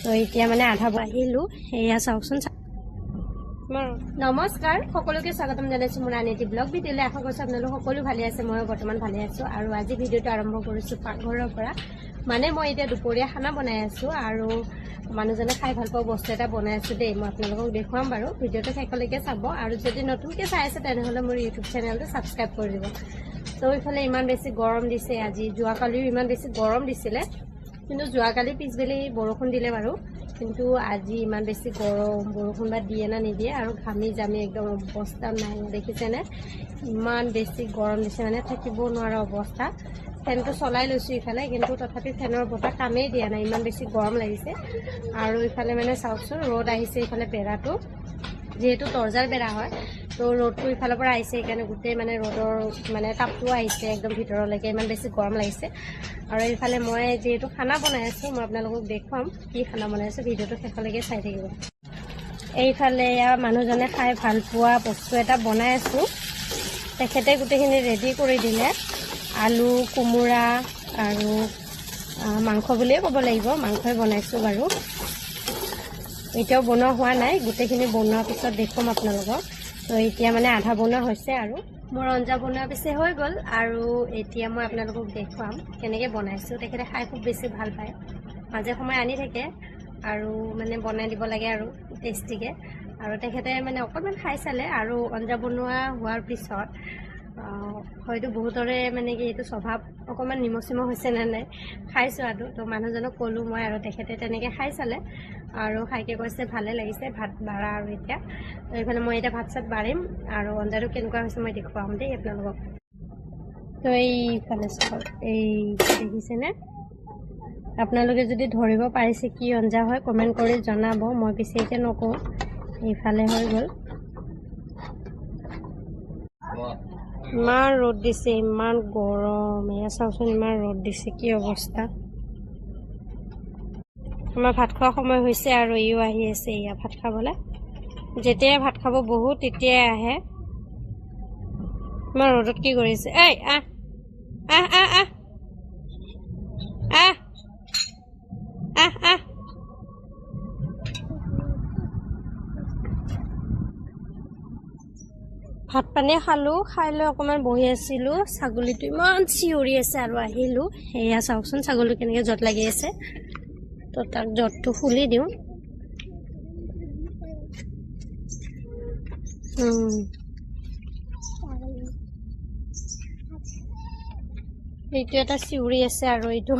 তো এতিয়া মানে আধা আহিলোঁ এয়া চাওকচোন। নমস্কাৰ, সকলোকে স্বাগতম জনাইছোঁ মোৰ আন এটি ব্লগ ভিডিঅ'লৈ। আশা কৰিছোঁ আপোনালোক সকলো ভালে আছে, ময়ো বৰ্তমান ভালে আছোঁ। আৰু আজি ভিডিঅ'টো আৰম্ভ কৰিছোঁ পাকঘৰৰ পৰা। মানে মই এতিয়া দুপৰীয়া খানা বনাই আছোঁ আৰু মানুহজনে খাই ভাল পোৱা বস্তু এটা বনাই আছোঁ দেই। মই আপোনালোকক দেখুৱাম বাৰু, ভিডিঅ'টো শেষলৈকে চাব। আৰু যদি নতুনকৈ চাই আছে তেনেহ'লে মোৰ ইউটিউব চেনেলটো ছাবস্ক্ৰাইব কৰি দিব। তো এইফালে ইমান বেছি গৰম দিছে আজি, যোৱাকালিও ইমান বেছি গৰম দিছিলে, কিন্তু যোৱাকালি পিছবেলি বৰষুণ দিলে বাৰু। কিন্তু আজি ইমান বেছি গৰম, বৰষুণ বা দিয়ে না নিদিয়ে আৰু ঘামি জামি একদম অৱস্থা নাই। দেখিছেনে ইমান বেছি গৰম দিছে, মানে থাকিব নোৱাৰা অৱস্থা। ফেনটো চলাই লৈছোঁ ইফালে, কিন্তু তথাপি ফেনৰ বতাহ কামেই দিয়া নাই, ইমান বেছি গৰম লাগিছে। আৰু ইফালে মানে চাওকচোন ৰ'দ আহিছে, ইফালে বেৰাটো যিহেতু তৰ্জাৰ বেৰা হয়, তো ৰ'দটো ইফালৰ পৰা আহিছে, সেইকাৰণে গোটেই মানে ৰ'দৰ মানে তাপটো আহিছে একদম ভিতৰলৈকে, ইমান বেছি গৰম লাগিছে। আৰু এইফালে মই যিহেতু খানা বনাই আছোঁ, মই আপোনালোকক দেখুৱাম কি খানা বনাই আছোঁ, ভিডিঅ'টো শেষলৈকে চাই থাকিব। এইফালে মানুহজনে খাই ভাল পোৱা বস্তু এটা বনাই আছোঁ, তেখেতে গোটেইখিনি ৰেডি কৰি দিলে। আলু, কোমোৰা আৰু মাংস বুলিয়ে ক'ব লাগিব, মাংসই বনাইছোঁ বাৰু। এতিয়াও বনোৱা হোৱা নাই, গোটেইখিনি বনোৱাৰ পিছত দেখুৱাম আপোনালোকক। তো এতিয়া মানে আধা বনোৱা হৈছে আৰু মোৰ আঞ্জা বনোৱা পিছে হৈ গ'ল। আৰু এতিয়া মই আপোনালোকক দেখুৱাম কেনেকৈ বনাইছোঁ। তেখেতে খাই খুব বেছি ভাল পায়, মাজে সময়ে আনি থাকে আৰু মানে বনাই দিব লাগে আৰু টেষ্টিকৈ। আৰু তেখেতে মানে অকণমান খাই চালে, আৰু আঞ্জা বনোৱা হোৱাৰ পিছত হয়তো বহুতৰে মানে কি এইটো স্বভাৱ অকণমান নিমখ চিমখ হৈছে নে নাই খাই চোৱাটো। তো মানুহজনক ক'লোঁ মই, আৰু তেখেতে তেনেকৈ খাই চালে আৰু খাইকৈ কৈছে ভালে লাগিছে, ভাত বাঢ়া। আৰু এতিয়া এইফালে মই এতিয়া ভাত চাত বাঢ়িম আৰু আঞ্জাটো কেনেকুৱা হৈছে মই দেখুৱাম দেই আপোনালোকক। তো এইফালে চাওক, এই দেখিছেনে? আপোনালোকে যদি ধৰিব পাৰিছে কি আঞ্জা হয় কমেণ্ট কৰি জনাব, মই পিছে এতিয়া নকওঁ। এইফালে হৈ গ'ল। ইমান ৰ'দ দিছে, ইমান গৰম, এয়া চাওকচোন ইমান ৰ'দ দিছে, কি অৱস্থা। আমাৰ ভাত খোৱা সময় হৈছে আৰু ইও আহি আছে এয়া ভাত খাবলৈ। যেতিয়াই ভাত খাব বহু তেতিয়াই আহে। ইমান ৰ'দত কি কৰিছে? এই আহ আহ আহ আহ আহ আহ আহ। ভাত পানী খালোঁ, খাই লৈ অকণমান বহি আছিলোঁ। ছাগলীটো ইমান চিঞৰি আছে আৰু আহিলোঁ। এয়া চাওকচোন ছাগলী কেনেকৈ জঁট লাগি আছে। তো তাক জঁটটো খুলি দিওঁ। এইটো এটা চিঞৰি আছে আৰু এইটো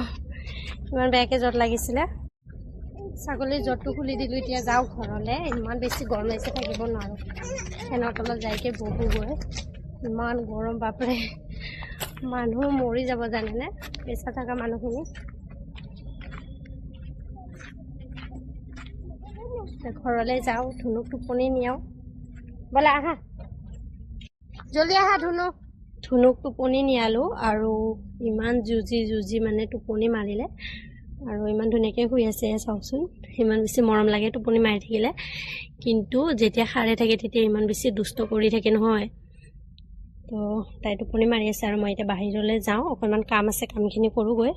ইমান বেয়াকৈ জঁট লাগিছিলে। ছাগলীৰ জঁটটো খুলি দিলোঁ। এতিয়া যাওঁ ঘৰলৈ, ইমান বেছি গৰম লাগিছে, থাকিব নোৱাৰোঁ। ফেনৰ তলত যাইকৈ বহোগৈ, ইমান গৰম বাপৰে, মানুহ মৰি যাব জানেনে পেছা থকা মানুহখিনি। ঘৰলৈ যাওঁ, ধুনুক টোপনি নিয়াওঁ। ব'লা আহা, জলদি আহা ধুনু। ধুনুক টোপনি নিয়ালোঁ আৰু ইমান যুঁজি মানে টোপনি মাৰিলে আৰু ইমান ধুনীয়াকৈ শুই আছে চাওকচোন। ইমান বেছি মৰম লাগে টোপনি মাৰি থাকিলে, কিন্তু যেতিয়া সাৰে থাকে তেতিয়া ইমান বেছি দুষ্ট কৰি থাকে নহয়। তো তাই টোপনি মাৰি আছে আৰু মই এতিয়া বাহিৰলৈ যাওঁ, অকণমান কাম আছে, কামখিনি কৰোঁগৈ।